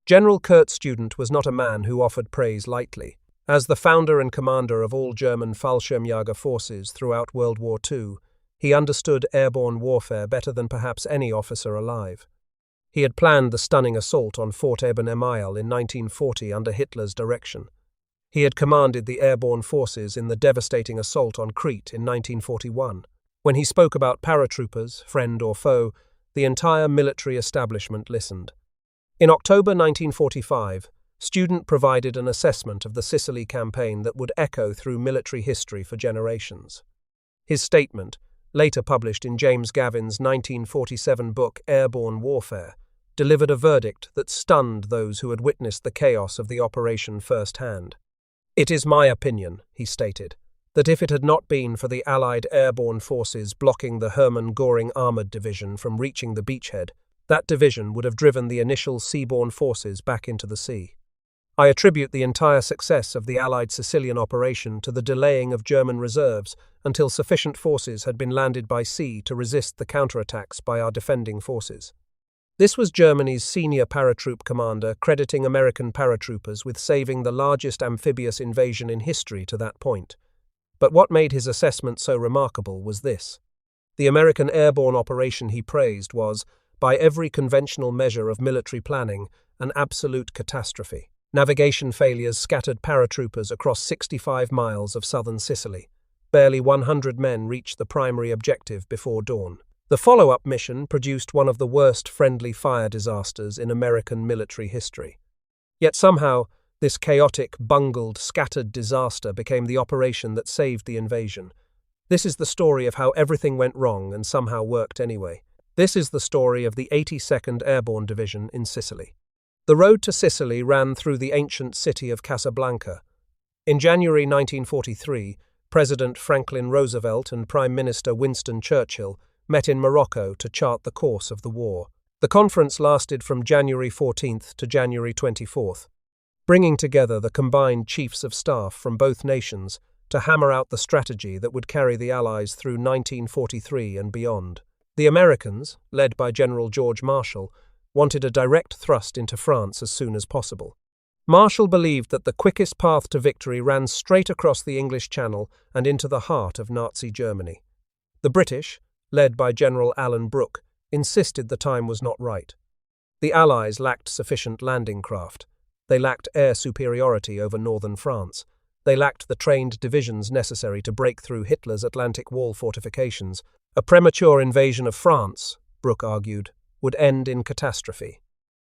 General Kurt Student was not a man who offered praise lightly. As the founder and commander of all German Fallschirmjager forces throughout World War II, he understood airborne warfare better than perhaps any officer alive. He had planned the stunning assault on Fort Eben-Emael in 1940 under Hitler's direction. He had commanded the airborne forces in the devastating assault on Crete in 1941. When he spoke about paratroopers, friend or foe, the entire military establishment listened. In October 1945, Student provided an assessment of the Sicily campaign that would echo through military history for generations. His statement, later published in James Gavin's 1947 book Airborne Warfare, delivered a verdict that stunned those who had witnessed the chaos of the operation firsthand. "It is my opinion," he stated, "that if it had not been for the Allied airborne forces blocking the Hermann Goring Armored Division from reaching the beachhead, that division would have driven the initial seaborne forces back into the sea. I attribute the entire success of the Allied Sicilian operation to the delaying of German reserves until sufficient forces had been landed by sea to resist the counterattacks by our defending forces." This was Germany's senior paratroop commander crediting American paratroopers with saving the largest amphibious invasion in history to that point. But what made his assessment so remarkable was this. The American airborne operation he praised was, by every conventional measure of military planning, an absolute catastrophe. Navigation failures scattered paratroopers across 65 miles of southern Sicily. Barely 100 men reached the primary objective before dawn. The follow-up mission produced one of the worst friendly fire disasters in American military history. Yet somehow, this chaotic, bungled, scattered disaster became the operation that saved the invasion. This is the story of how everything went wrong and somehow worked anyway. This is the story of the 82nd Airborne Division in Sicily. The road to Sicily ran through the ancient city of Casablanca. In January 1943, President Franklin Roosevelt and Prime Minister Winston Churchill met in Morocco to chart the course of the war. The conference lasted from January 14th to January 24th, bringing together the combined chiefs of staff from both nations to hammer out the strategy that would carry the Allies through 1943 and beyond. The Americans, led by General George Marshall, wanted a direct thrust into France as soon as possible. Marshall believed that the quickest path to victory ran straight across the English Channel and into the heart of Nazi Germany. The British, led by General Alan Brooke, insisted the time was not right. The Allies lacked sufficient landing craft. They lacked air superiority over northern France. They lacked the trained divisions necessary to break through Hitler's Atlantic Wall fortifications. A premature invasion of France, Brooke argued, would end in catastrophe.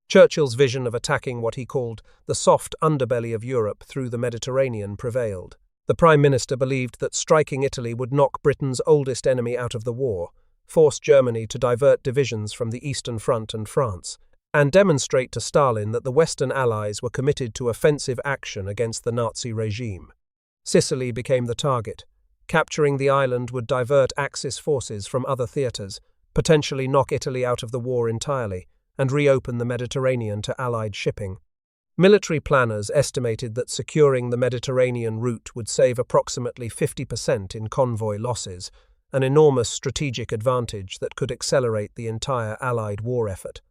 Churchill's vision of attacking what he called the soft underbelly of Europe through the Mediterranean prevailed. The Prime Minister believed that striking Italy would knock Britain's oldest enemy out of the war, force Germany to divert divisions from the Eastern Front and France, and demonstrate to Stalin that the Western Allies were committed to offensive action against the Nazi regime. Sicily became the target. Capturing the island would divert Axis forces from other theatres, potentially knock Italy out of the war entirely, and reopen the Mediterranean to Allied shipping. Military planners estimated that securing the Mediterranean route would save approximately 50% in convoy losses, an enormous strategic advantage that could accelerate the entire Allied war effort.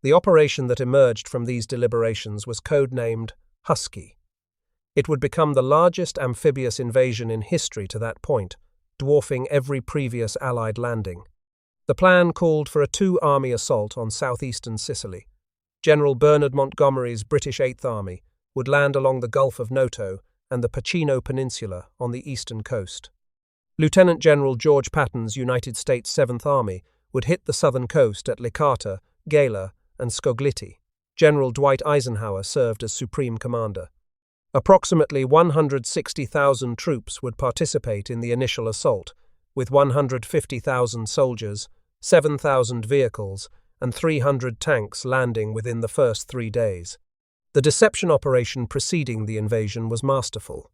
The operation that emerged from these deliberations was codenamed Husky. It would become the largest amphibious invasion in history to that point, dwarfing every previous Allied landing. The plan called for a two-army assault on southeastern Sicily. General Bernard Montgomery's British Eighth Army would land along the Gulf of Noto and the Pacino Peninsula on the eastern coast. Lieutenant General George Patton's United States Seventh Army would hit the southern coast at Licata, Gela, and Scogliti. General Dwight Eisenhower served as Supreme Commander. Approximately 160,000 troops would participate in the initial assault, with 150,000 soldiers, 7,000 vehicles, and 300 tanks landing within the first 3 days. The deception operation preceding the invasion was masterful.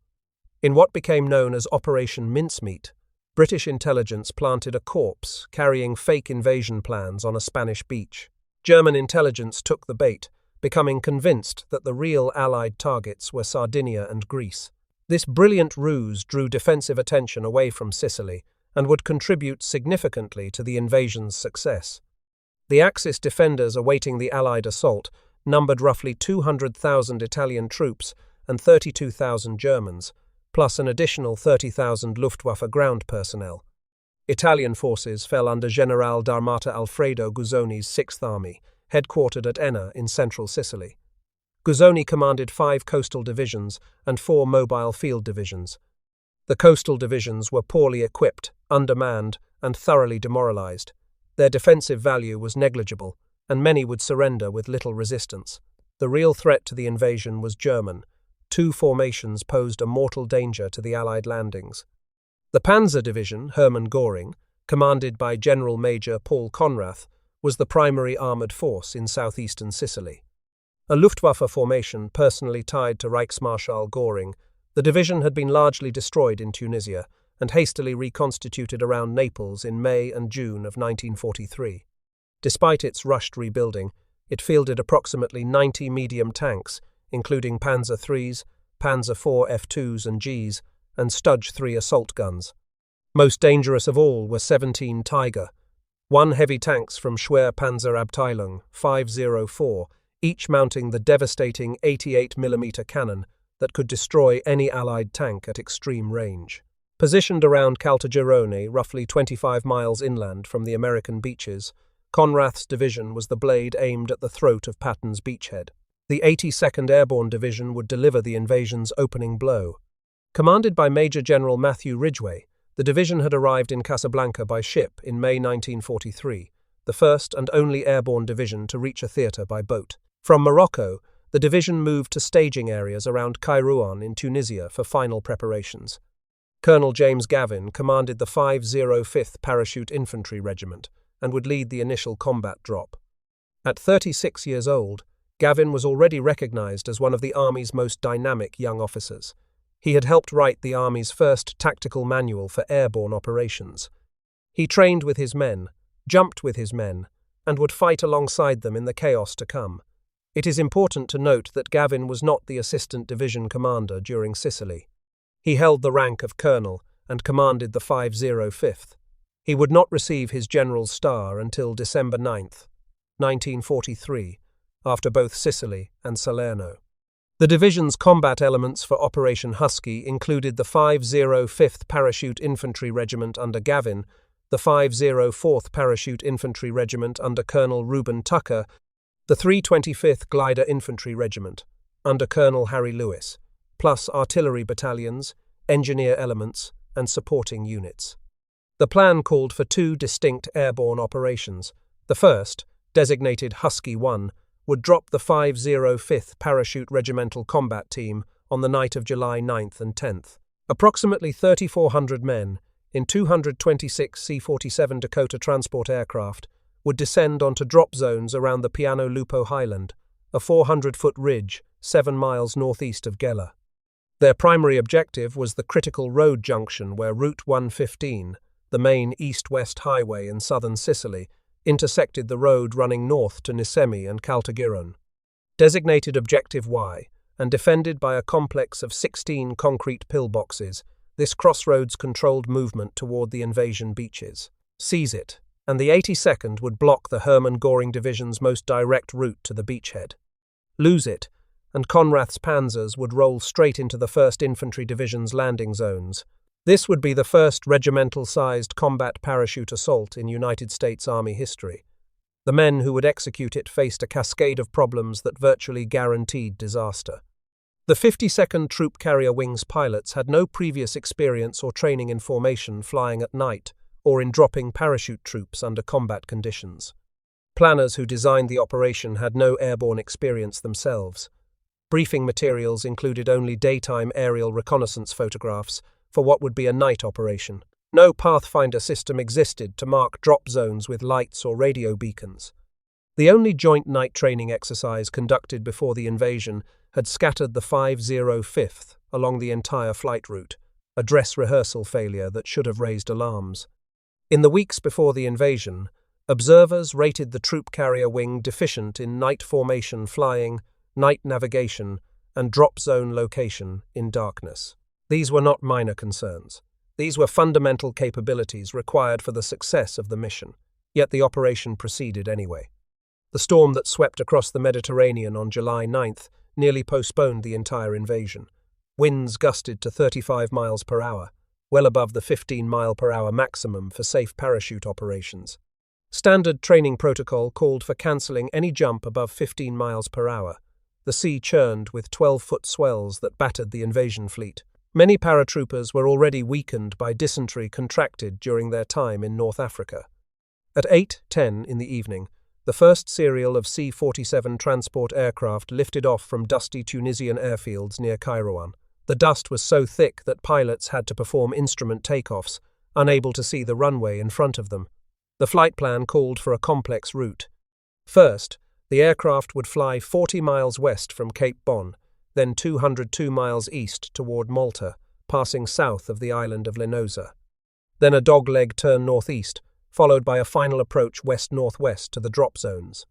In what became known as Operation Mincemeat, British intelligence planted a corpse carrying fake invasion plans on a Spanish beach. German intelligence took the bait, becoming convinced that the real Allied targets were Sardinia and Greece. This brilliant ruse drew defensive attention away from Sicily and would contribute significantly to the invasion's success. The Axis defenders awaiting the Allied assault numbered roughly 200,000 Italian troops and 32,000 Germans, plus an additional 30,000 Luftwaffe ground personnel. Italian forces fell under General d'Armata Alfredo Guzzoni's 6th Army, headquartered at Enna in central Sicily. Guzzoni commanded 5 coastal divisions and 4 mobile field divisions. The coastal divisions were poorly equipped, undermanned, and thoroughly demoralized. Their defensive value was negligible, and many would surrender with little resistance. The real threat to the invasion was German. 2 formations posed a mortal danger to the Allied landings. The Panzer Division, Hermann Goring, commanded by General Major Paul Conrath, was the primary armoured force in southeastern Sicily. A Luftwaffe formation personally tied to Reichsmarschall Goring, the division had been largely destroyed in Tunisia and hastily reconstituted around Naples in May and June of 1943. Despite its rushed rebuilding, it fielded approximately 90 medium tanks, including Panzer IIIs, Panzer IV F2s and Gs, and Stug 3 assault guns. Most dangerous of all were 17 Tiger, 1 heavy tanks from Schwer Panzerabteilung 504, each mounting the devastating 88mm cannon that could destroy any Allied tank at extreme range. Positioned around Caltagirone, roughly 25 miles inland from the American beaches, Conrath's division was the blade aimed at the throat of Patton's beachhead. The 82nd Airborne Division would deliver the invasion's opening blow. Commanded by Major General Matthew Ridgway, the division had arrived in Casablanca by ship in May 1943, the first and only airborne division to reach a theatre by boat. From Morocco, the division moved to staging areas around Kairouan in Tunisia for final preparations. Colonel James Gavin commanded the 505th Parachute Infantry Regiment and would lead the initial combat drop. At 36 years old, Gavin was already recognized as one of the Army's most dynamic young officers. He had helped write the Army's first tactical manual for airborne operations. He trained with his men, jumped with his men, and would fight alongside them in the chaos to come. It is important to note that Gavin was not the assistant division commander during Sicily. He held the rank of colonel and commanded the 505th. He would not receive his general's star until December 9, 1943, after both Sicily and Salerno. The division's combat elements for Operation Husky included the 505th Parachute Infantry Regiment under Gavin, the 504th Parachute Infantry Regiment under Colonel Reuben Tucker, the 325th Glider Infantry Regiment under Colonel Harry Lewis, plus artillery battalions, engineer elements, and supporting units. The plan called for 2 distinct airborne operations. The first, designated Husky 1, would drop the 505th Parachute Regimental Combat Team on the night of July 9th and 10th. Approximately 3,400 men, in 226 C-47 Dakota transport aircraft, would descend onto drop zones around the Piano Lupo Highland, a 400-foot ridge 7 miles northeast of Gela. Their primary objective was the critical road junction where Route 115, the main east-west highway in southern Sicily, intersected the road running north to Nisemi and Caltagirone. Designated Objective Y, and defended by a complex of 16 concrete pillboxes, this crossroads controlled movement toward the invasion beaches. Seize it, and the 82nd would block the Hermann Goring Division's most direct route to the beachhead. Lose it, and Conrath's panzers would roll straight into the 1st Infantry Division's landing zones. This would be the first regimental-sized combat parachute assault in United States Army history. The men who would execute it faced a cascade of problems that virtually guaranteed disaster. The 52nd Troop Carrier Wing's pilots had no previous experience or training in formation flying at night or in dropping parachute troops under combat conditions. Planners who designed the operation had no airborne experience themselves. Briefing materials included only daytime aerial reconnaissance photographs for what would be a night operation. No Pathfinder system existed to mark drop zones with lights or radio beacons. The only joint night training exercise conducted before the invasion had scattered the 505th along the entire flight route, a dress rehearsal failure that should have raised alarms. In the weeks before the invasion, observers rated the troop carrier wing deficient in night formation flying, night navigation, and drop zone location in darkness. These were not minor concerns. These were fundamental capabilities required for the success of the mission, yet the operation proceeded anyway. The storm that swept across the Mediterranean on July 9th nearly postponed the entire invasion. Winds gusted to 35 miles per hour, well above the 15-mile-per-hour maximum for safe parachute operations. Standard training protocol called for cancelling any jump above 15 miles per hour. The sea churned with 12-foot swells that battered the invasion fleet. Many paratroopers were already weakened by dysentery contracted during their time in North Africa. At 8:10 in the evening, the first serial of C-47 transport aircraft lifted off from dusty Tunisian airfields near Kairouan. The dust was so thick that pilots had to perform instrument takeoffs, unable to see the runway in front of them. The flight plan called for a complex route. First, the aircraft would fly 40 miles west from Cape Bon, then 202 miles east toward Malta, passing south of the island of Linosa. Then a dogleg turn northeast, followed by a final approach west-northwest to the drop zones.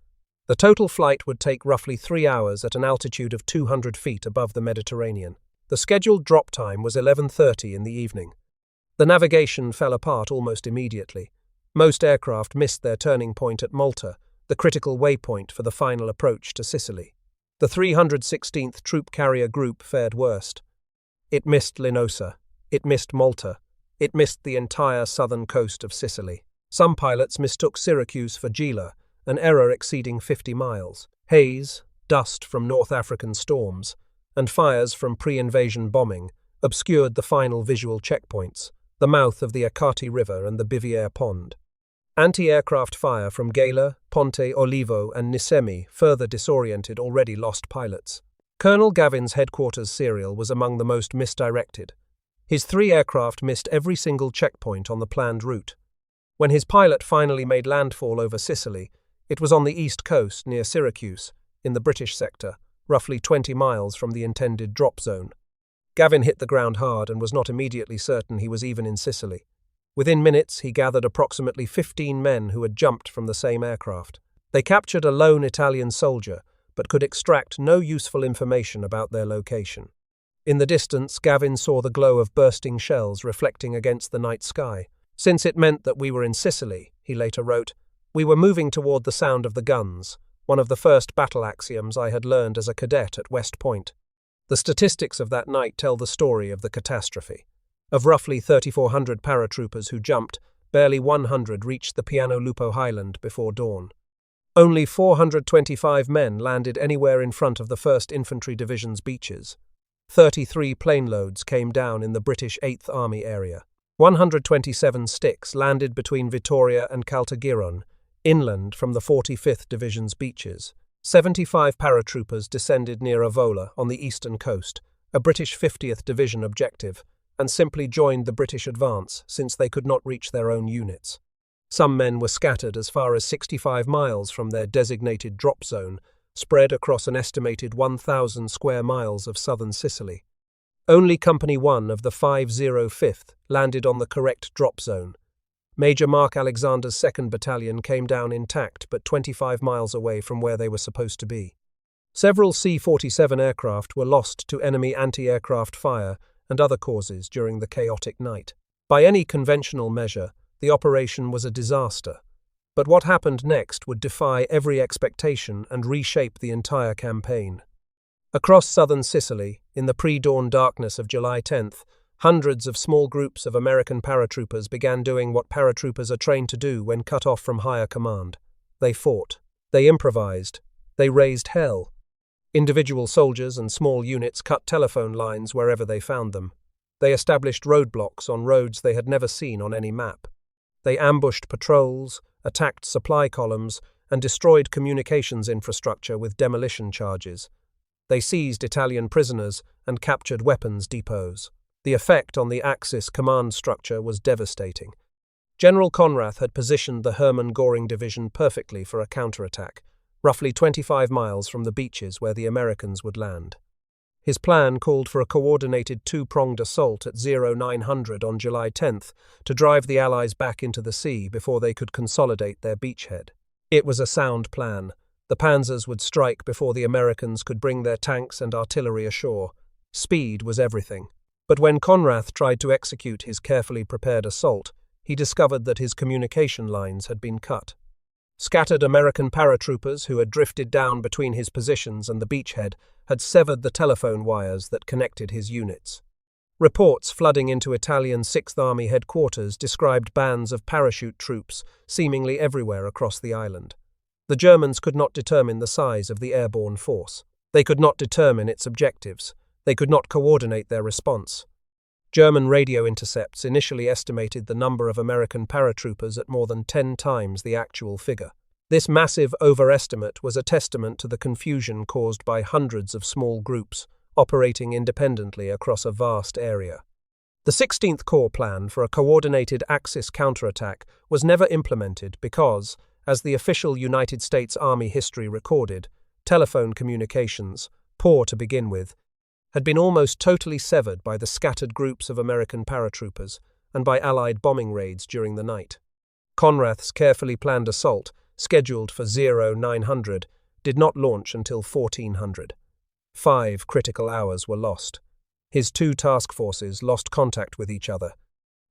The total flight would take roughly 3 hours at an altitude of 200 feet above the Mediterranean. The scheduled drop time was 11:30 in the evening. The navigation fell apart almost immediately. Most aircraft missed their turning point at Malta, the critical waypoint for the final approach to Sicily. The 316th Troop Carrier Group fared worst. It missed Linosa. It missed Malta. It missed the entire southern coast of Sicily. Some pilots mistook Syracuse for Gela, an error exceeding 50 miles. Haze, dust from North African storms, and fires from pre-invasion bombing obscured the final visual checkpoints, the mouth of the Acati River and the Biviere Pond. Anti-aircraft fire from Gela, Ponte Olivo and Nisemi further disoriented already lost pilots. Colonel Gavin's headquarters serial was among the most misdirected. His 3 aircraft missed every single checkpoint on the planned route. When his pilot finally made landfall over Sicily, it was on the east coast near Syracuse, in the British sector, roughly 20 miles from the intended drop zone. Gavin hit the ground hard and was not immediately certain he was even in Sicily. Within minutes, he gathered approximately 15 men who had jumped from the same aircraft. They captured a lone Italian soldier, but could extract no useful information about their location. In the distance, Gavin saw the glow of bursting shells reflecting against the night sky. Since it meant that we were in Sicily, he later wrote, we were moving toward the sound of the guns, one of the first battle axioms I had learned as a cadet at West Point. The statistics of that night tell the story of the catastrophe. Of roughly 3,400 paratroopers who jumped, barely 100 reached the Piano Lupo Highland before dawn. Only 425 men landed anywhere in front of the 1st Infantry Division's beaches. 33 plane loads came down in the British 8th Army area. 127 sticks landed between Vittoria and Caltagirone, inland from the 45th Division's beaches. 75 paratroopers descended near Avola on the eastern coast, a British 50th Division objective, and simply joined the British advance since they could not reach their own units. Some men were scattered as far as 65 miles from their designated drop zone, spread across an estimated 1,000 square miles of southern Sicily. Only Company 1 of the 505th landed on the correct drop zone. Major Mark Alexander's 2nd Battalion came down intact but 25 miles away from where they were supposed to be. Several C-47 aircraft were lost to enemy anti-aircraft fire and other causes during the chaotic night. By any conventional measure, the operation was a disaster. But what happened next would defy every expectation and reshape the entire campaign. Across southern Sicily, in the pre-dawn darkness of July 10th, hundreds of small groups of American paratroopers began doing what paratroopers are trained to do when cut off from higher command. They fought. They improvised. They raised hell. Individual soldiers and small units cut telephone lines wherever they found them. They established roadblocks on roads they had never seen on any map. They ambushed patrols, attacked supply columns, and destroyed communications infrastructure with demolition charges. They seized Italian prisoners and captured weapons depots. The effect on the Axis command structure was devastating. General Conrath had positioned the Hermann Goring Division perfectly for a counterattack, roughly 25 miles from the beaches where the Americans would land. His plan called for a coordinated 2-pronged assault at 0900 on July 10th to drive the Allies back into the sea before they could consolidate their beachhead. It was a sound plan. The panzers would strike before the Americans could bring their tanks and artillery ashore. Speed was everything. But when Conrath tried to execute his carefully prepared assault, he discovered that his communication lines had been cut. Scattered American paratroopers who had drifted down between his positions and the beachhead had severed the telephone wires that connected his units. Reports flooding into Italian 6th Army headquarters described bands of parachute troops seemingly everywhere across the island. The Germans could not determine the size of the airborne force. They could not determine its objectives. They could not coordinate their response. German radio intercepts initially estimated the number of American paratroopers at more than 10 times the actual figure. This massive overestimate was a testament to the confusion caused by hundreds of small groups operating independently across a vast area. The 16th Corps plan for a coordinated Axis counterattack was never implemented because, as the official United States Army history recorded, telephone communications, poor to begin with, had been almost totally severed by the scattered groups of American paratroopers and by Allied bombing raids during the night. Conrath's carefully planned assault, scheduled for 0900, did not launch until 1400. 5 critical hours were lost. His 2 task forces lost contact with each other.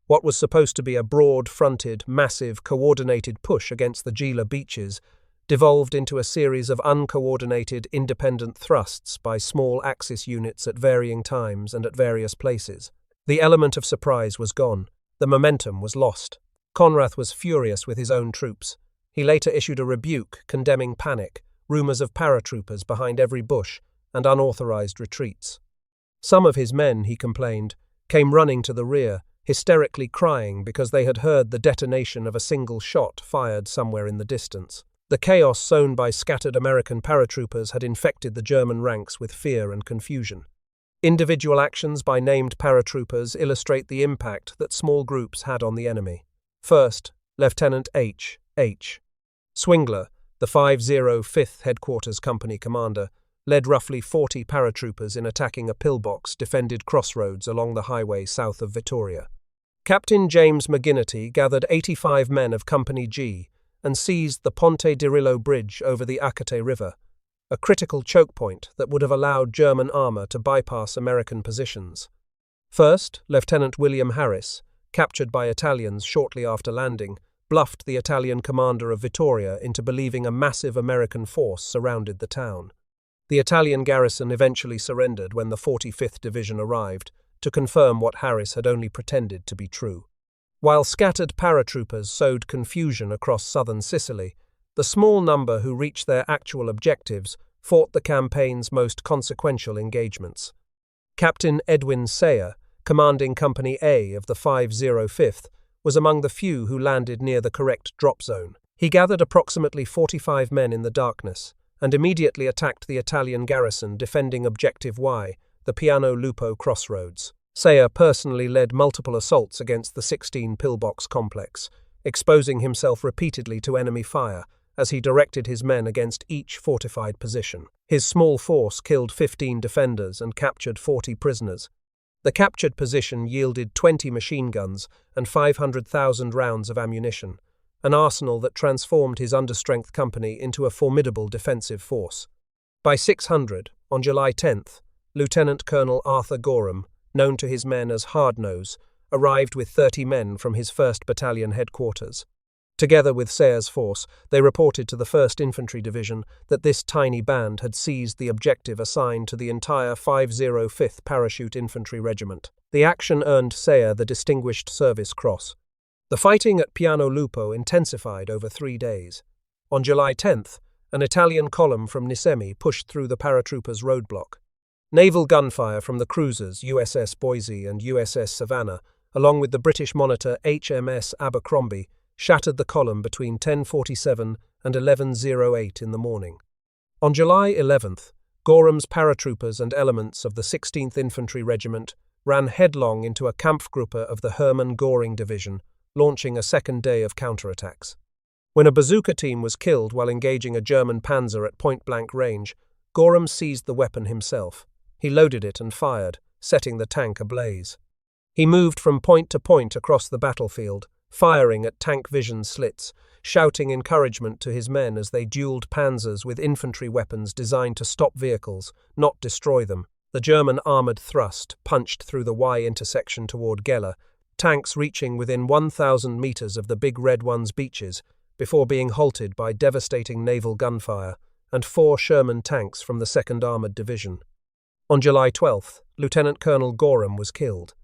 What was supposed to be a broad-fronted, massive, coordinated push against the Gila beaches devolved into a series of uncoordinated, independent thrusts by small Axis units at varying times and at various places. The element of surprise was gone. The momentum was lost. Conrath was furious with his own troops. He later issued a rebuke condemning panic, rumors of paratroopers behind every bush, and unauthorized retreats. Some of his men, he complained, came running to the rear, hysterically crying because they had heard the detonation of a single shot fired somewhere in the distance. The chaos sown by scattered American paratroopers had infected the German ranks with fear and confusion. Individual actions by named paratroopers illustrate the impact that small groups had on the enemy. First, Lieutenant H. Swingler, the 505th Headquarters Company commander, led roughly 40 paratroopers in attacking a pillbox-defended crossroads along the highway south of Vittoria. Captain James McGinnity gathered 85 men of Company G and seized the Ponte di Rillo bridge over the Acate River, a critical choke point that would have allowed German armor to bypass American positions. First, Lieutenant William Harris, captured by Italians shortly after landing, bluffed the Italian commander of Vittoria into believing a massive American force surrounded the town. The Italian garrison eventually surrendered when the 45th Division arrived to confirm what Harris had only pretended to be true. While scattered paratroopers sowed confusion across southern Sicily, the small number who reached their actual objectives fought the campaign's most consequential engagements. Captain Edwin Sayer, commanding Company A of the 505th, was among the few who landed near the correct drop zone. He gathered approximately 45 men in the darkness and immediately attacked the Italian garrison defending Objective Y, the Piano Lupo crossroads. Sayer personally led multiple assaults against the 16 pillbox complex, exposing himself repeatedly to enemy fire as he directed his men against each fortified position. His small force killed 15 defenders and captured 40 prisoners. The captured position yielded 20 machine guns and 500,000 rounds of ammunition, an arsenal that transformed his understrength company into a formidable defensive force. By 600, on July 10th, Lieutenant Colonel Arthur Gorham, known to his men as Hardnose, arrived with 30 men from his 1st Battalion headquarters. Together with Sayer's force, they reported to the 1st Infantry Division that this tiny band had seized the objective assigned to the entire 505th Parachute Infantry Regiment. The action earned Sayer the Distinguished Service Cross. The fighting at Piano Lupo intensified over 3 days. On July 10th, an Italian column from Nisemi pushed through the paratroopers' roadblock. Naval gunfire from the cruisers USS Boise and USS Savannah, along with the British monitor HMS Abercrombie, shattered the column between 10:47 and 11:08 in the morning. On July 11th, Gorham's paratroopers and elements of the 16th Infantry Regiment ran headlong into a Kampfgruppe of the Hermann Goring Division, launching a second day of counterattacks. When a bazooka team was killed while engaging a German panzer at point-blank range, Gorham seized the weapon himself. He loaded it and fired, setting the tank ablaze. He moved from point to point across the battlefield, firing at tank vision slits, shouting encouragement to his men as they dueled panzers with infantry weapons designed to stop vehicles, not destroy them. The German armoured thrust punched through the Y intersection toward Gela, tanks reaching within 1,000 metres of the Big Red One's beaches, before being halted by devastating naval gunfire and 4 Sherman tanks from the 2nd Armored Division. On July 12th, Lieutenant Colonel Goring was killed.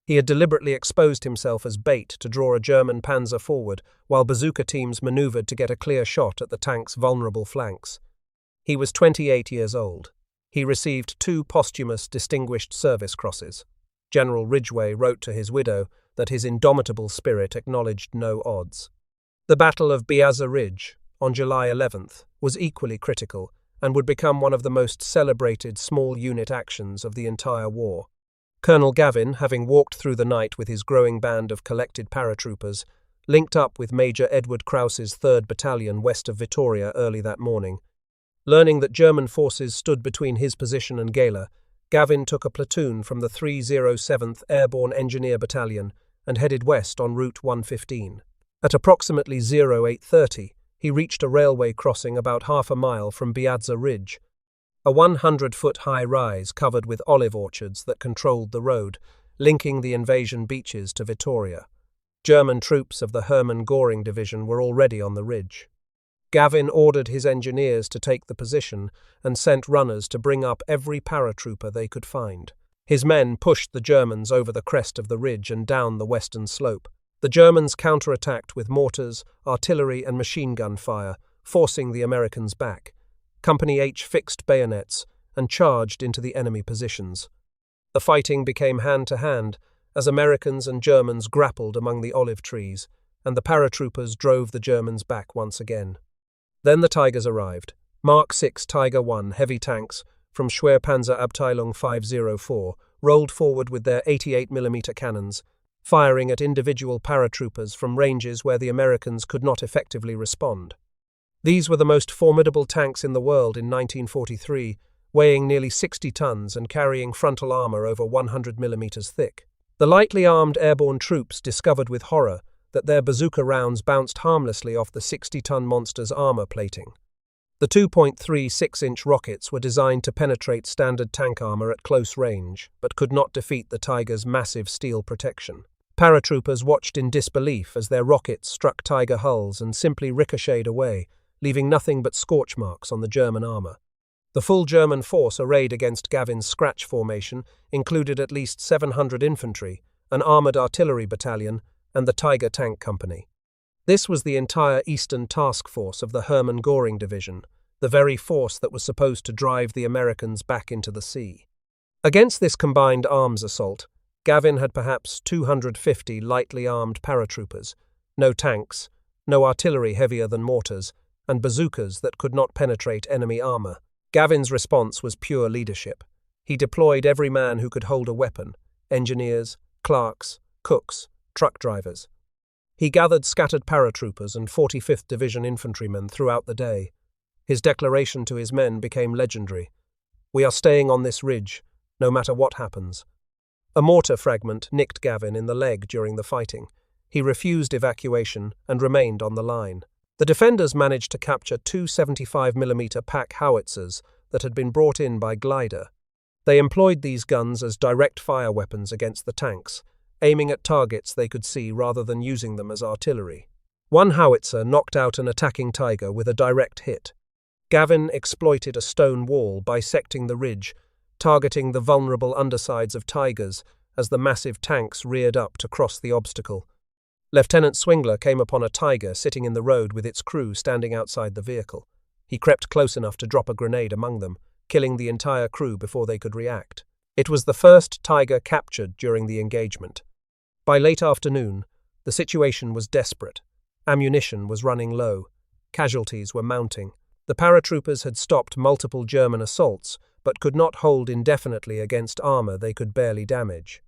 He had deliberately exposed himself as bait to draw a German panzer forward while bazooka teams maneuvered to get a clear shot at the tank's vulnerable flanks. He was 28 years old. He received 2 posthumous Distinguished Service Crosses. General Ridgway wrote to his widow that his indomitable spirit acknowledged no odds. The Battle of Beaza Ridge, on July 11th, was equally critical and would become one of the most celebrated small unit actions of the entire war. Colonel Gavin, having walked through the night with his growing band of collected paratroopers, linked up with Major Edward Krause's 3rd Battalion west of Vittoria early that morning. Learning that German forces stood between his position and Gela, Gavin took a platoon from the 307th Airborne Engineer Battalion and headed west on Route 115. At approximately 0830, he reached a railway crossing about half a mile from Beaza Ridge, a 100-foot-high rise covered with olive orchards that controlled the road, linking the invasion beaches to Vittoria. German troops of the Hermann Goring Division were already on the ridge. Gavin ordered his engineers to take the position and sent runners to bring up every paratrooper they could find. His men pushed the Germans over the crest of the ridge and down the western slope. The Germans counterattacked with mortars, artillery and machine gun fire, forcing the Americans back. Company H fixed bayonets and charged into the enemy positions. The fighting became hand-to-hand as Americans and Germans grappled among the olive trees, and the paratroopers drove the Germans back once again. Then the Tigers arrived. Mark 6 Tiger I heavy tanks from Schwerpanzerabteilung 504 rolled forward with their 88mm cannons, firing at individual paratroopers from ranges where the Americans could not effectively respond. These were the most formidable tanks in the world in 1943, weighing nearly 60 tons and carrying frontal armor over 100mm thick. The lightly armed airborne troops discovered with horror that their bazooka rounds bounced harmlessly off the 60-ton monster's armor plating. The 2.36-inch rockets were designed to penetrate standard tank armor at close range, but could not defeat the Tiger's massive steel protection. Paratroopers watched in disbelief as their rockets struck Tiger hulls and simply ricocheted away, leaving nothing but scorch marks on the German armor. The full German force arrayed against Gavin's scratch formation included at least 700 infantry, an armored artillery battalion, and the Tiger Tank Company. This was the entire Eastern Task Force of the Hermann Goring Division, the very force that was supposed to drive the Americans back into the sea. Against this combined arms assault, Gavin had perhaps 250 lightly armed paratroopers, no tanks, no artillery heavier than mortars, and bazookas that could not penetrate enemy armor. Gavin's response was pure leadership. He deployed every man who could hold a weapon: engineers, clerks, cooks, truck drivers. He gathered scattered paratroopers and 45th Division infantrymen throughout the day. His declaration to his men became legendary: "We are staying on this ridge, no matter what happens." A mortar fragment nicked Gavin in the leg during the fighting. He refused evacuation and remained on the line. The defenders managed to capture 2 75mm pack howitzers that had been brought in by glider. They employed these guns as direct fire weapons against the tanks, aiming at targets they could see rather than using them as artillery. One howitzer knocked out an attacking Tiger with a direct hit. Gavin exploited a stone wall bisecting the ridge, targeting the vulnerable undersides of Tigers as the massive tanks reared up to cross the obstacle. Lieutenant Swingler came upon a Tiger sitting in the road with its crew standing outside the vehicle. He crept close enough to drop a grenade among them, killing the entire crew before they could react. It was the first Tiger captured during the engagement. By late afternoon, the situation was desperate. Ammunition was running low. Casualties were mounting. The paratroopers had stopped multiple German assaults, but could not hold indefinitely against armor they could barely damage.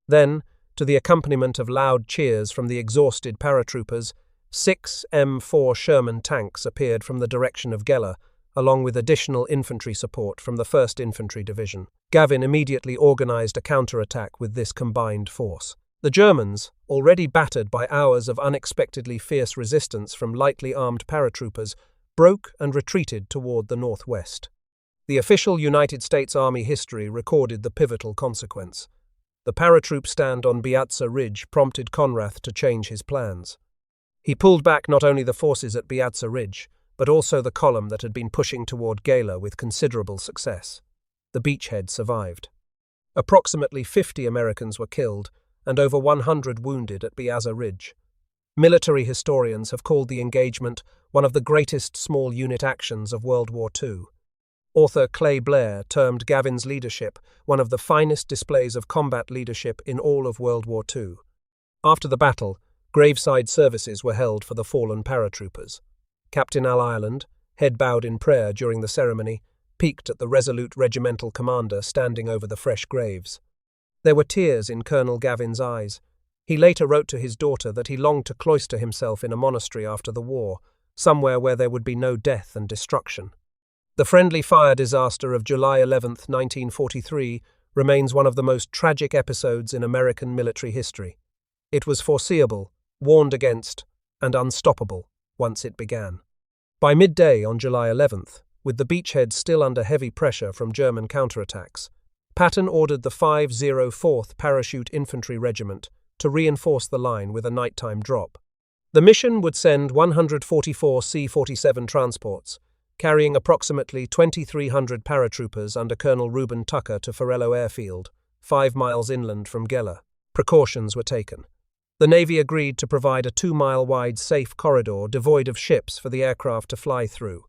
Then, to the accompaniment of loud cheers from the exhausted paratroopers, 6 M4 Sherman tanks appeared from the direction of Gela, along with additional infantry support from the 1st Infantry Division. Gavin immediately organized a counterattack with this combined force. The Germans, already battered by hours of unexpectedly fierce resistance from lightly armed paratroopers, broke and retreated toward the northwest. The official United States Army history recorded the pivotal consequence. The paratroop stand on Beaza Ridge prompted Conrath to change his plans. He pulled back not only the forces at Piazza Ridge, but also the column that had been pushing toward Gela with considerable success. The beachhead survived. Approximately 50 Americans were killed and over 100 wounded at Piazza Ridge. Military historians have called the engagement one of the greatest small unit actions of World War II. Author Clay Blair termed Gavin's leadership one of the finest displays of combat leadership in all of World War II. After the battle, graveside services were held for the fallen paratroopers. Captain Al Ireland, head bowed in prayer during the ceremony, peeked at the resolute regimental commander standing over the fresh graves. There were tears in Colonel Gavin's eyes. He later wrote to his daughter that he longed to cloister himself in a monastery after the war, somewhere where there would be no death and destruction. The friendly fire disaster of July 11, 1943, remains one of the most tragic episodes in American military history. It was foreseeable, warned against, and unstoppable once it began. By midday on July 11th, with the beachhead still under heavy pressure from German counterattacks, Patton ordered the 504th Parachute Infantry Regiment to reinforce the line with a nighttime drop. The mission would send 144 C-47 transports, carrying approximately 2,300 paratroopers under Colonel Reuben Tucker to Forello Airfield, 5 miles inland from Gela. Precautions were taken. The Navy agreed to provide a 2-mile-wide safe corridor devoid of ships for the aircraft to fly through.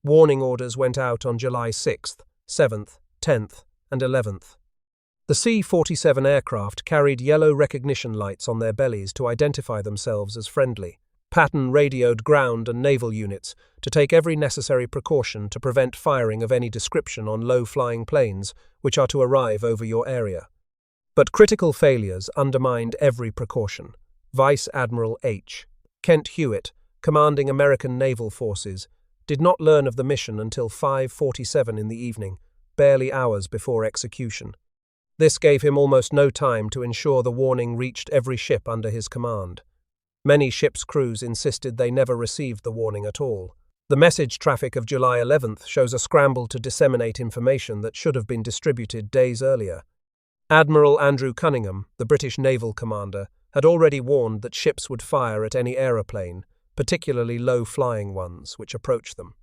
Warning orders went out on July 6th, 7th, 10th, and 11th. The C-47 aircraft carried yellow recognition lights on their bellies to identify themselves as friendly. Patton radioed ground and naval units to take every necessary precaution to prevent firing of any description on low-flying planes which are to arrive over your area. But critical failures undermined every precaution. Vice Admiral H. Kent Hewitt, commanding American naval forces, did not learn of the mission until 5:47 in the evening, barely hours before execution. This gave him almost no time to ensure the warning reached every ship under his command. Many ships' crews insisted they never received the warning at all. The message traffic of July 11th shows a scramble to disseminate information that should have been distributed days earlier. Admiral Andrew Cunningham, the British naval commander, had already warned that ships would fire at any aeroplane, particularly low-flying ones, which approached them.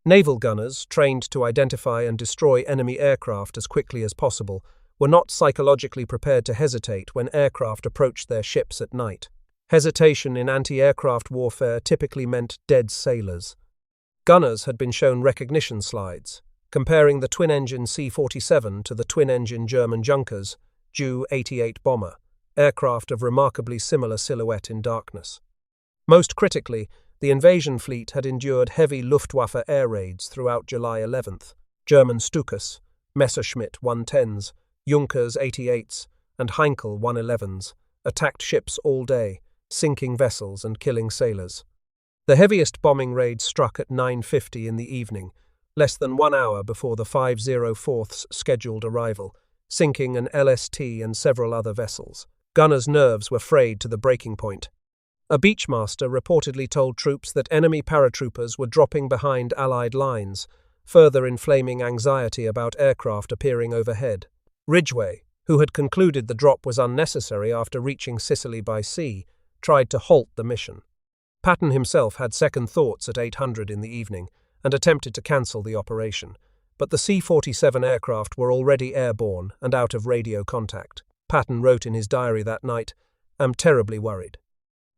Naval gunners, trained to identify and destroy enemy aircraft as quickly as possible, were not psychologically prepared to hesitate when aircraft approached their ships at night. Hesitation in anti-aircraft warfare typically meant dead sailors. Gunners had been shown recognition slides, comparing the twin-engine C-47 to the twin-engine German Junkers, Ju-88 bomber, aircraft of remarkably similar silhouette in darkness. Most critically, the invasion fleet had endured heavy Luftwaffe air raids throughout July 11th. German Stukas, Messerschmitt 110s, Junkers 88s, and Heinkel 111s attacked ships all day, sinking vessels and killing sailors. The heaviest bombing raid struck at 9:50 in the evening, less than 1 hour before the 504th's scheduled arrival, sinking an LST and several other vessels. Gunners' nerves were frayed to the breaking point. A beachmaster reportedly told troops that enemy paratroopers were dropping behind Allied lines, further inflaming anxiety about aircraft appearing overhead. Ridgway, who had concluded the drop was unnecessary after reaching Sicily by sea, tried to halt the mission. Patton himself had second thoughts at 800 in the evening and attempted to cancel the operation, but the C-47 aircraft were already airborne and out of radio contact. Patton wrote in his diary that night, "I'm terribly worried."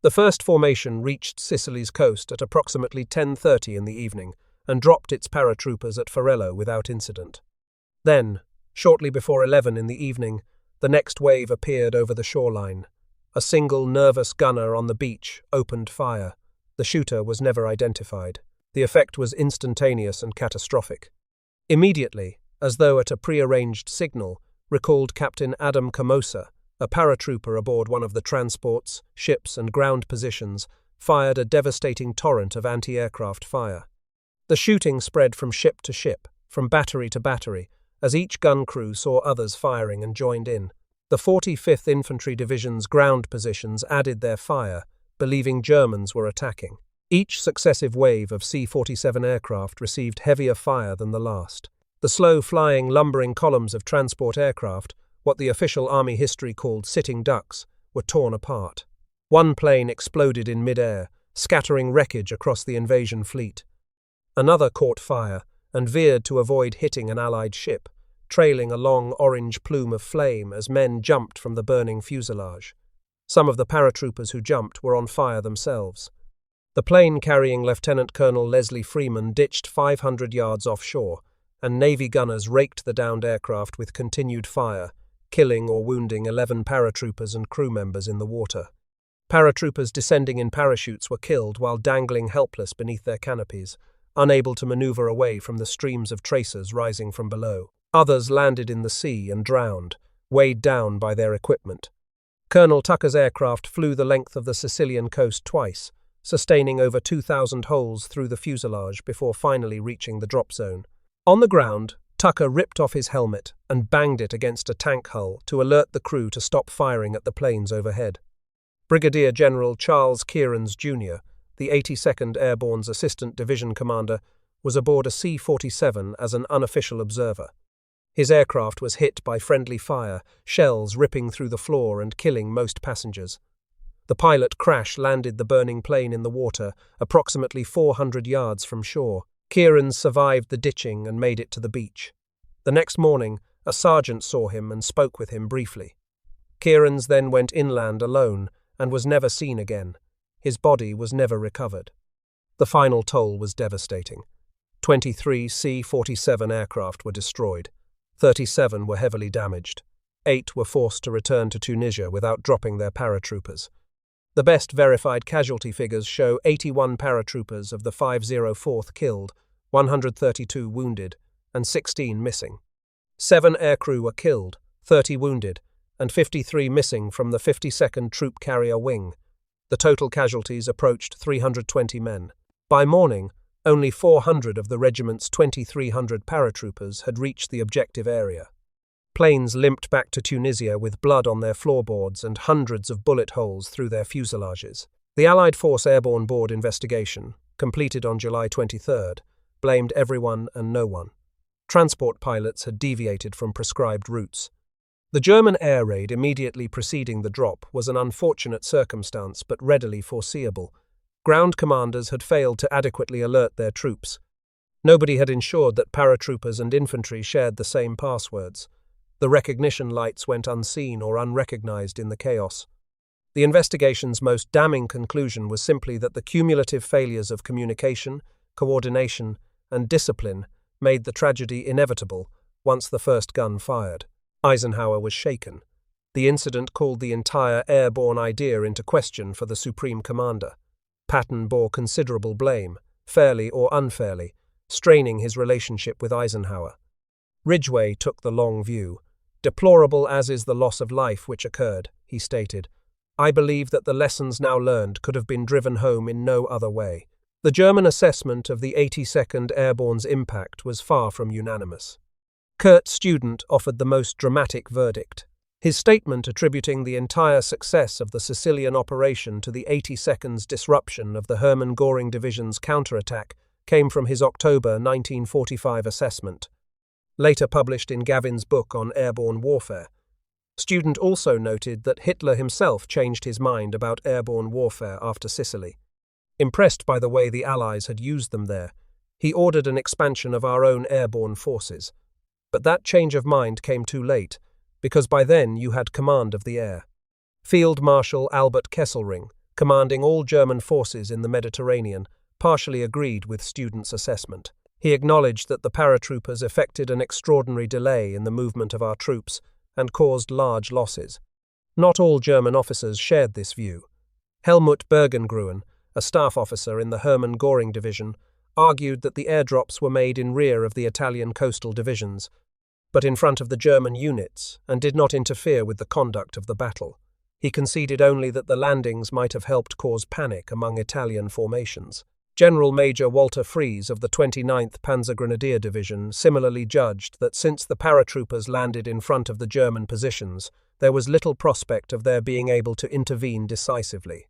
The first formation reached Sicily's coast at approximately 10:30 in the evening and dropped its paratroopers at Forello without incident. Then, shortly before 11 in the evening, the next wave appeared over the shoreline. A single nervous gunner on the beach opened fire. The shooter was never identified. The effect was instantaneous and catastrophic. Immediately, as though at a prearranged signal, recalled Captain Adam Camosa, a paratrooper aboard one of the transports, ships, and ground positions, fired a devastating torrent of anti-aircraft fire. The shooting spread from ship to ship, from battery to battery, as each gun crew saw others firing and joined in. The 45th Infantry Division's ground positions added their fire, believing Germans were attacking. Each successive wave of C-47 aircraft received heavier fire than the last. The slow-flying, lumbering columns of transport aircraft, what the official Army history called sitting ducks, were torn apart. One plane exploded in mid-air, scattering wreckage across the invasion fleet. Another caught fire and veered to avoid hitting an Allied ship, trailing a long orange plume of flame as men jumped from the burning fuselage. Some of the paratroopers who jumped were on fire themselves. The plane carrying Lieutenant Colonel Leslie Freeman ditched 500 yards offshore, and Navy gunners raked the downed aircraft with continued fire, killing or wounding 11 paratroopers and crew members in the water. Paratroopers descending in parachutes were killed while dangling helpless beneath their canopies, unable to maneuver away from the streams of tracers rising from below. Others landed in the sea and drowned, weighed down by their equipment. Colonel Tucker's aircraft flew the length of the Sicilian coast twice, sustaining over 2,000 holes through the fuselage before finally reaching the drop zone. On the ground, Tucker ripped off his helmet and banged it against a tank hull to alert the crew to stop firing at the planes overhead. Brigadier General Charles Kierans, Jr., the 82nd Airborne's Assistant Division Commander, was aboard a C-47 as an unofficial observer. His aircraft was hit by friendly fire, shells ripping through the floor and killing most passengers. The pilot crash-landed the burning plane in the water, approximately 400 yards from shore. Kierans survived the ditching and made it to the beach. The next morning, a sergeant saw him and spoke with him briefly. Kierans then went inland alone and was never seen again. His body was never recovered. The final toll was devastating. 23 C-47 aircraft were destroyed. 37 were heavily damaged. 8 were forced to return to Tunisia without dropping their paratroopers. The best verified casualty figures show 81 paratroopers of the 504th killed, 132 wounded, and 16 missing. 7 aircrew were killed, 30 wounded, and 53 missing from the 52nd Troop Carrier Wing. The total casualties approached 320 men. By morning, only 400 of the regiment's 2,300 paratroopers had reached the objective area. Planes limped back to Tunisia with blood on their floorboards and hundreds of bullet holes through their fuselages. The Allied Force Airborne Board investigation, completed on July 23rd, blamed everyone and no one. Transport pilots had deviated from prescribed routes. The German air raid immediately preceding the drop was an unfortunate circumstance but readily foreseeable. Ground commanders had failed to adequately alert their troops. Nobody had ensured that paratroopers and infantry shared the same passwords. The recognition lights went unseen or unrecognized in the chaos. The investigation's most damning conclusion was simply that the cumulative failures of communication, coordination, and discipline made the tragedy inevitable once the first gun fired. Eisenhower was shaken. The incident called the entire airborne idea into question for the Supreme Commander. Patton bore considerable blame, fairly or unfairly, straining his relationship with Eisenhower. Ridgway took the long view. "Deplorable as is the loss of life which occurred," he stated, "I believe that the lessons now learned could have been driven home in no other way." The German assessment of the 82nd Airborne's impact was far from unanimous. Kurt Student offered the most dramatic verdict. His statement attributing the entire success of the Sicilian operation to the 82nd's disruption of the Hermann Goring Division's counterattack came from his October 1945 assessment, later published in Gavin's book on airborne warfare. Student also noted that Hitler himself changed his mind about airborne warfare after Sicily. Impressed by the way the Allies had used them there, he ordered an expansion of our own airborne forces. But that change of mind came too late, because by then you had command of the air. Field Marshal Albert Kesselring, commanding all German forces in the Mediterranean, partially agreed with Student's assessment. He acknowledged that the paratroopers effected an extraordinary delay in the movement of our troops and caused large losses. Not all German officers shared this view. Helmut Bergengruen, a staff officer in the Hermann Goring Division, argued that the airdrops were made in rear of the Italian coastal divisions, but in front of the German units, and did not interfere with the conduct of the battle. He conceded only that the landings might have helped cause panic among Italian formations. General Major Walter Fries of the 29th Panzergrenadier Division similarly judged that since the paratroopers landed in front of the German positions, there was little prospect of their being able to intervene decisively.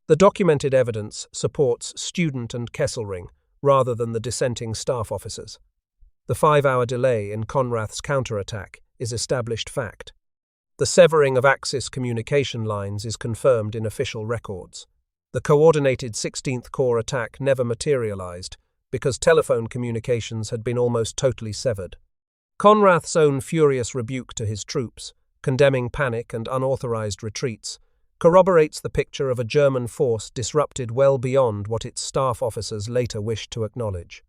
The documented evidence supports Student and Kesselring, rather than the dissenting staff officers. The 5-hour delay in Conrath's counterattack is established fact. The severing of Axis communication lines is confirmed in official records. The coordinated 16th Corps attack never materialized because telephone communications had been almost totally severed. Conrath's own furious rebuke to his troops, condemning panic and unauthorized retreats, corroborates the picture of a German force disrupted well beyond what its staff officers later wished to acknowledge.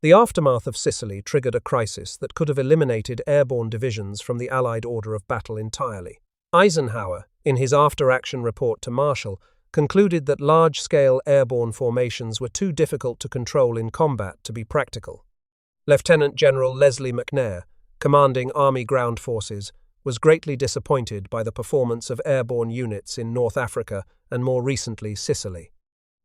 The aftermath of Sicily triggered a crisis that could have eliminated airborne divisions from the Allied order of battle entirely. Eisenhower, in his after-action report to Marshall, concluded that large-scale airborne formations were too difficult to control in combat to be practical. Lieutenant General Leslie McNair, commanding Army Ground Forces, was greatly disappointed by the performance of airborne units in North Africa and more recently Sicily.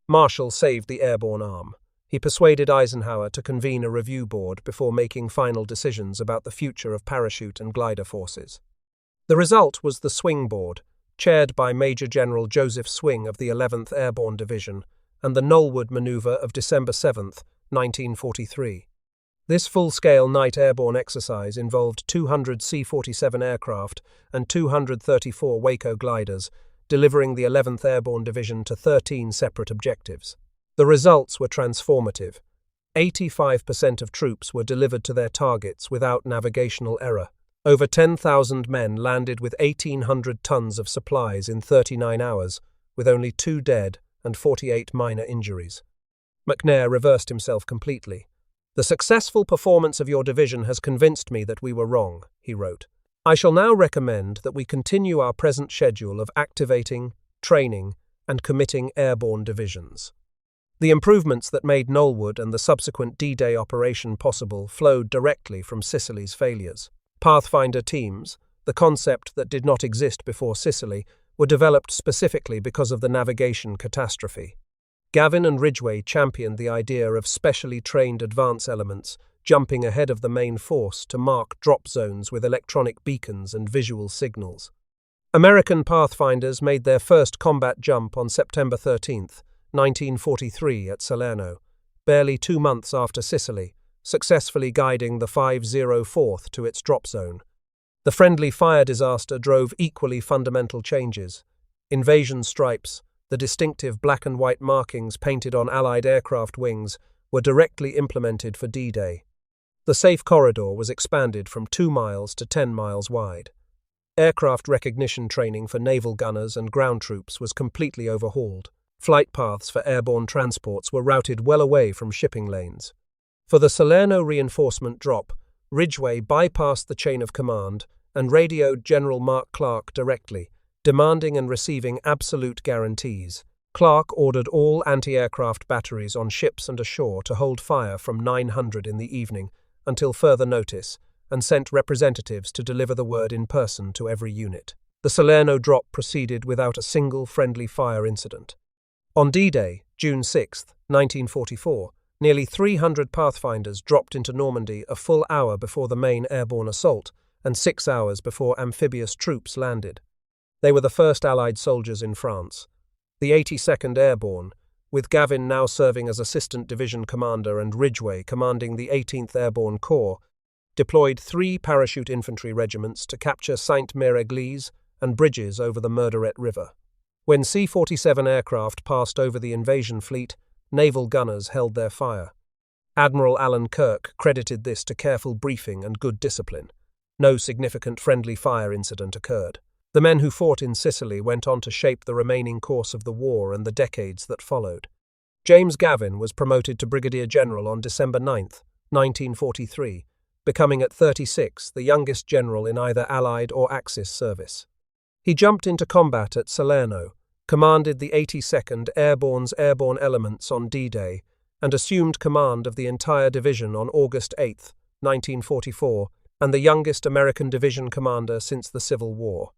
Marshall saved the airborne arm. He persuaded Eisenhower to convene a review board before making final decisions about the future of parachute and glider forces. The result was the Swing Board, chaired by Major General Joseph Swing of the 11th Airborne Division, and the Knollwood Maneuver of December 7, 1943. This full-scale night airborne exercise involved 200 C-47 aircraft and 234 Waco gliders, delivering the 11th Airborne Division to 13 separate objectives. The results were transformative. 85% of troops were delivered to their targets without navigational error. Over 10,000 men landed with 1,800 tons of supplies in 39 hours, with only 2 dead and 48 minor injuries. McNair reversed himself completely. "The successful performance of your division has convinced me that we were wrong," he wrote. "I shall now recommend that we continue our present schedule of activating, training, and committing airborne divisions." The improvements that made Knollwood and the subsequent D-Day operation possible flowed directly from Sicily's failures. Pathfinder teams, the concept that did not exist before Sicily, were developed specifically because of the navigation catastrophe. Gavin and Ridgway championed the idea of specially trained advance elements jumping ahead of the main force to mark drop zones with electronic beacons and visual signals. American Pathfinders made their first combat jump on September 13, 1943 at Salerno, barely 2 months after Sicily, successfully guiding the 504th to its drop zone. The friendly fire disaster drove equally fundamental changes. Invasion stripes, the distinctive black and white markings painted on Allied aircraft wings, were directly implemented for D-Day. The safe corridor was expanded from 2 miles to 10 miles wide. Aircraft recognition training for naval gunners and ground troops was completely overhauled. Flight paths for airborne transports were routed well away from shipping lanes. For the Salerno reinforcement drop, Ridgway bypassed the chain of command and radioed General Mark Clark directly, demanding and receiving absolute guarantees. Clark ordered all anti-aircraft batteries on ships and ashore to hold fire from 900 in the evening until further notice, and sent representatives to deliver the word in person to every unit. The Salerno drop proceeded without a single friendly fire incident. On D-Day, June 6, 1944, nearly 300 Pathfinders dropped into Normandy a full hour before the main airborne assault and 6 hours before amphibious troops landed. They were the first Allied soldiers in France. The 82nd Airborne, with Gavin now serving as Assistant Division Commander and Ridgway commanding the 18th Airborne Corps, deployed 3 Parachute Infantry Regiments to capture Sainte-Mère-Église and bridges over the Murderet River. When C-47 aircraft passed over the invasion fleet, naval gunners held their fire. Admiral Alan Kirk credited this to careful briefing and good discipline. No significant friendly fire incident occurred. The men who fought in Sicily went on to shape the remaining course of the war and the decades that followed. James Gavin was promoted to Brigadier General on December 9, 1943, becoming at 36 the youngest general in either Allied or Axis service. He jumped into combat at Salerno, commanded the 82nd Airborne's airborne elements on D-Day, and assumed command of the entire division on August 8, 1944, and the youngest American division commander since the Civil War.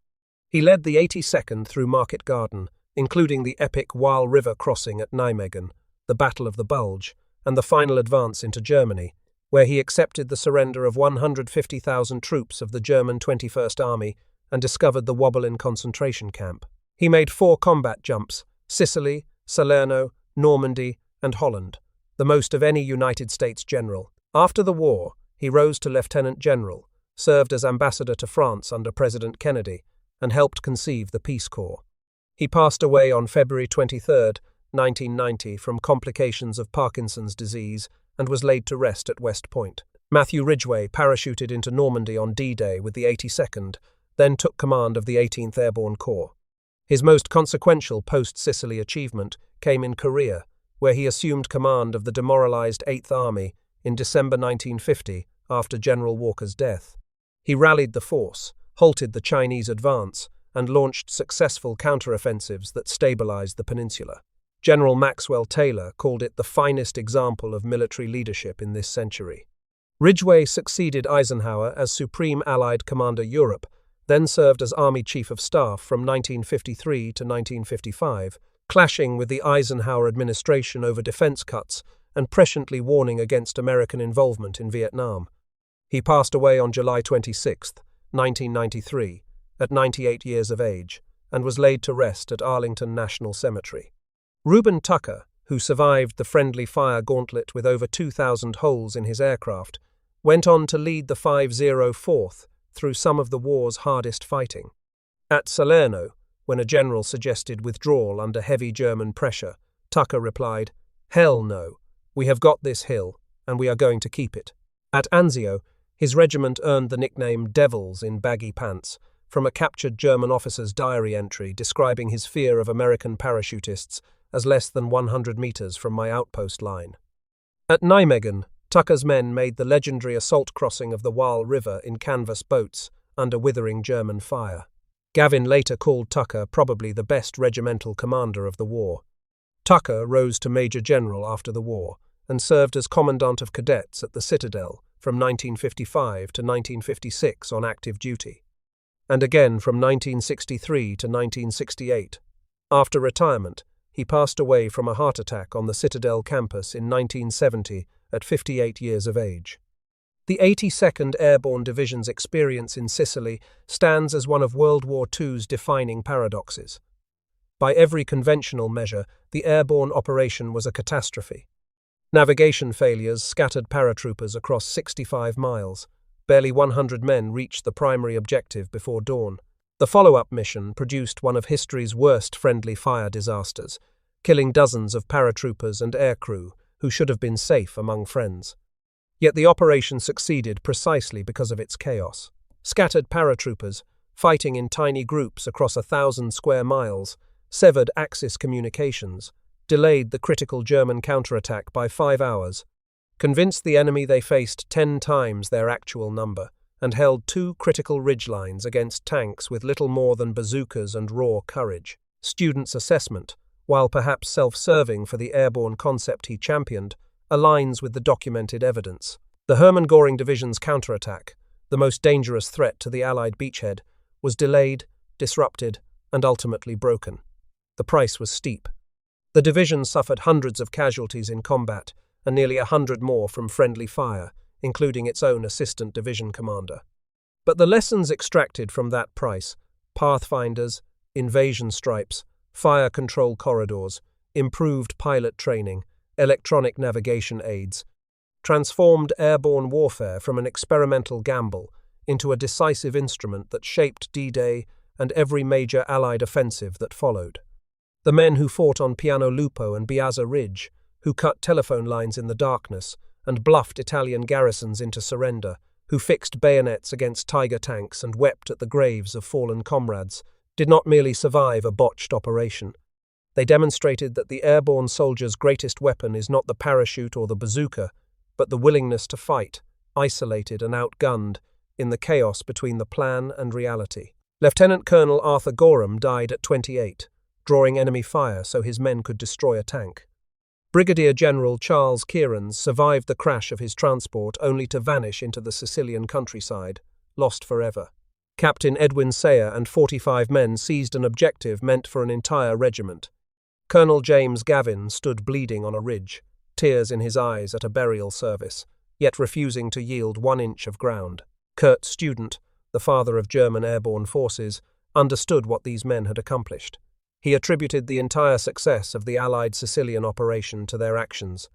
He led the 82nd through Market Garden, including the epic Waal River crossing at Nijmegen, the Battle of the Bulge, and the final advance into Germany, where he accepted the surrender of 150,000 troops of the German 21st Army and discovered the Wobbelin concentration camp. He made 4 combat jumps: Sicily, Salerno, Normandy, and Holland, the most of any United States general. After the war, he rose to Lieutenant General, served as ambassador to France under President Kennedy, and helped conceive the Peace Corps. He passed away on February 23, 1990, from complications of Parkinson's disease and was laid to rest at West Point. Matthew Ridgway parachuted into Normandy on D-Day with the 82nd, then took command of the 18th Airborne Corps. His most consequential post-Sicily achievement came in Korea, where he assumed command of the demoralized 8th Army in December 1950 after General Walker's death. He rallied the force, halted the Chinese advance, and launched successful counteroffensives that stabilized the peninsula. General Maxwell Taylor called it the finest example of military leadership in this century. Ridgway succeeded Eisenhower as Supreme Allied Commander Europe, then served as Army Chief of Staff from 1953 to 1955, clashing with the Eisenhower administration over defense cuts and presciently warning against American involvement in Vietnam. He passed away on July 26, 1993, at 98 years of age, and was laid to rest at Arlington National Cemetery. Reuben Tucker, who survived the friendly fire gauntlet with over 2,000 holes in his aircraft, went on to lead the 504th through some of the war's hardest fighting. At Salerno, when a general suggested withdrawal under heavy German pressure, Tucker replied, "Hell no, we have got this hill, and we are going to keep it." At Anzio, his regiment earned the nickname Devils in baggy pants from a captured German officer's diary entry describing his fear of American parachutists as less than 100 meters from my outpost line. At Nijmegen, Tucker's men made the legendary assault crossing of the Waal River in canvas boats under withering German fire. Gavin later called Tucker probably the best regimental commander of the war. Tucker rose to Major General after the war and served as Commandant of Cadets at the Citadel from 1955 to 1956 on active duty, and again from 1963 to 1968. After retirement, he passed away from a heart attack on the Citadel campus in 1970 at 58 years of age. The 82nd Airborne Division's experience in Sicily stands as one of World War II's defining paradoxes. By every conventional measure, the airborne operation was a catastrophe. Navigation failures scattered paratroopers across 65 miles. Barely 100 men reached the primary objective before dawn. The follow-up mission produced one of history's worst friendly fire disasters, killing dozens of paratroopers and aircrew who should have been safe among friends. Yet the operation succeeded precisely because of its chaos. Scattered paratroopers, fighting in tiny groups across 1,000 square miles, severed Axis communications, delayed the critical German counterattack by 5 hours, convinced the enemy they faced 10 times their actual number, and held 2 critical ridgelines against tanks with little more than bazookas and raw courage. Students' assessment, while perhaps self-serving for the airborne concept he championed, aligns with the documented evidence. The Hermann Goring Division's counterattack, the most dangerous threat to the Allied beachhead, was delayed, disrupted, and ultimately broken. The price was steep. The division suffered hundreds of casualties in combat and nearly 100 more from friendly fire, including its own assistant division commander. But the lessons extracted from that price, pathfinders, invasion stripes, fire control corridors, improved pilot training, electronic navigation aids, transformed airborne warfare from an experimental gamble into a decisive instrument that shaped D-Day and every major Allied offensive that followed. The men who fought on Piano Lupo and Biazza Ridge, who cut telephone lines in the darkness and bluffed Italian garrisons into surrender, who fixed bayonets against Tiger tanks and wept at the graves of fallen comrades, did not merely survive a botched operation. They demonstrated that the airborne soldier's greatest weapon is not the parachute or the bazooka, but the willingness to fight, isolated and outgunned, in the chaos between the plan and reality. Lieutenant Colonel Arthur Gorham died at 28, drawing enemy fire so his men could destroy a tank. Brigadier General Charles Kierans survived the crash of his transport only to vanish into the Sicilian countryside, lost forever. Captain Edwin Sayer and 45 men seized an objective meant for an entire regiment. Colonel James Gavin stood bleeding on a ridge, tears in his eyes at a burial service, yet refusing to yield 1 inch of ground. Kurt Student, the father of German airborne forces, understood what these men had accomplished. He attributed the entire success of the Allied Sicilian operation to their actions.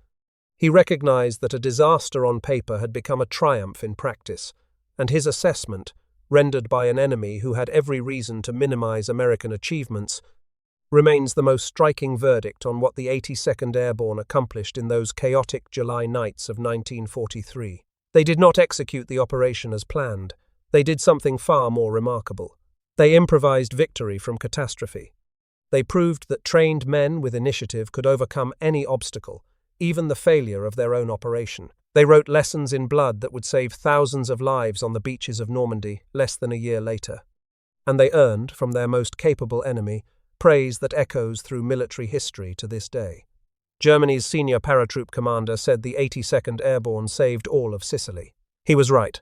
He recognized that a disaster on paper had become a triumph in practice, and his assessment, rendered by an enemy who had every reason to minimize American achievements, remains the most striking verdict on what the 82nd Airborne accomplished in those chaotic July nights of 1943. They did not execute the operation as planned. They did something far more remarkable. They improvised victory from catastrophe. They proved that trained men with initiative could overcome any obstacle, even the failure of their own operation. They wrote lessons in blood that would save thousands of lives on the beaches of Normandy less than a year later. And they earned, from their most capable enemy, praise that echoes through military history to this day. Germany's senior paratroop commander said the 82nd Airborne saved all of Sicily. He was right.